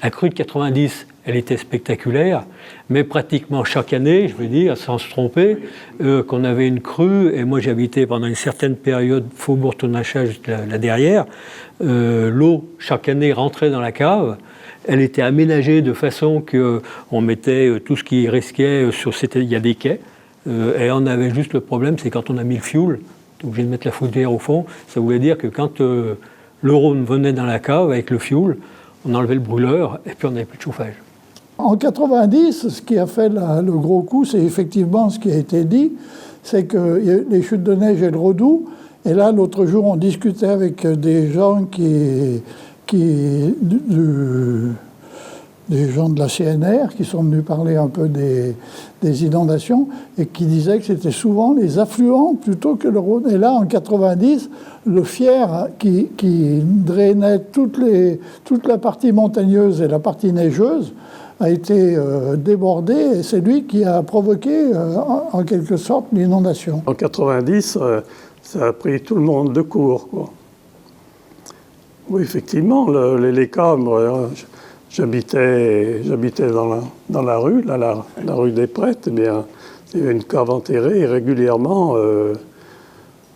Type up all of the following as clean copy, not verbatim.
La crue de 90, elle était spectaculaire, mais pratiquement chaque année, je veux dire, sans se tromper, qu'on avait une crue, et moi j'habitais pendant une certaine période Faubourg-Tonachage là derrière, l'eau chaque année rentrait dans la cave. Elle était aménagée de façon qu'on mettait tout ce qui risquait il y a des quais, et on avait juste le problème, c'est quand on a mis le fioul, on est obligé de mettre la fougère au fond, ça voulait dire que quand le Rhône venait dans la cave avec le fioul, on enlevait le brûleur et puis on n'avait plus de chauffage. En 90, ce qui a fait le gros coup, c'est effectivement ce qui a été dit, c'est que les chutes de neige et le Redoux. Et là, l'autre jour, on discutait avec des gens des gens de la CNR qui sont venus parler un peu des inondations et qui disaient que c'était souvent les affluents plutôt que le Rhône. Et là, en 90, le Fier qui drainait toute la partie montagneuse et la partie neigeuse a été débordé et c'est lui qui a provoqué en quelque sorte l'inondation. En 90, ça a pris tout le monde de court, quoi. Oui, effectivement, les caves, j'habitais dans la rue, la rue des Prêtres, eh bien, il y avait une cave enterrée et régulièrement,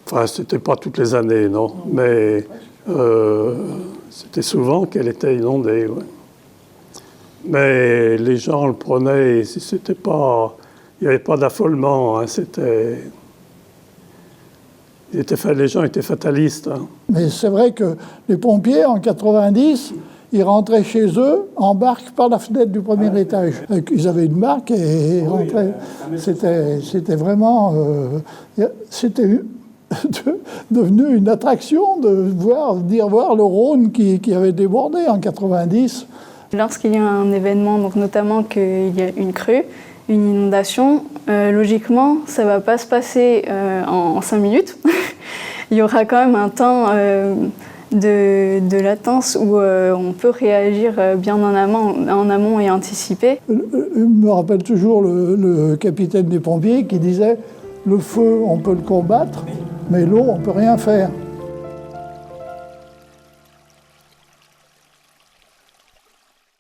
enfin, c'était pas toutes les années, non, mais c'était souvent qu'elle était inondée, ouais. Mais les gens le prenaient, c'était pas, il n'y avait pas d'affolement, hein, les gens étaient fatalistes. Hein. Mais c'est vrai que les pompiers, en 90, ils rentraient chez eux en barque par la fenêtre du premier étage. Ils avaient une barque et ils rentraient. C'était vraiment... c'était devenu une attraction de voir le Rhône qui avait débordé en 90. Lorsqu'il y a un événement, donc notamment qu'il y a une crue, une inondation, logiquement, ça ne va pas se passer en 5 minutes. Il y aura quand même un temps de latence où on peut réagir bien en amont et anticiper. Je me rappelle toujours le capitaine des pompiers qui disait « Le feu, on peut le combattre, mais l'eau, on ne peut rien faire ».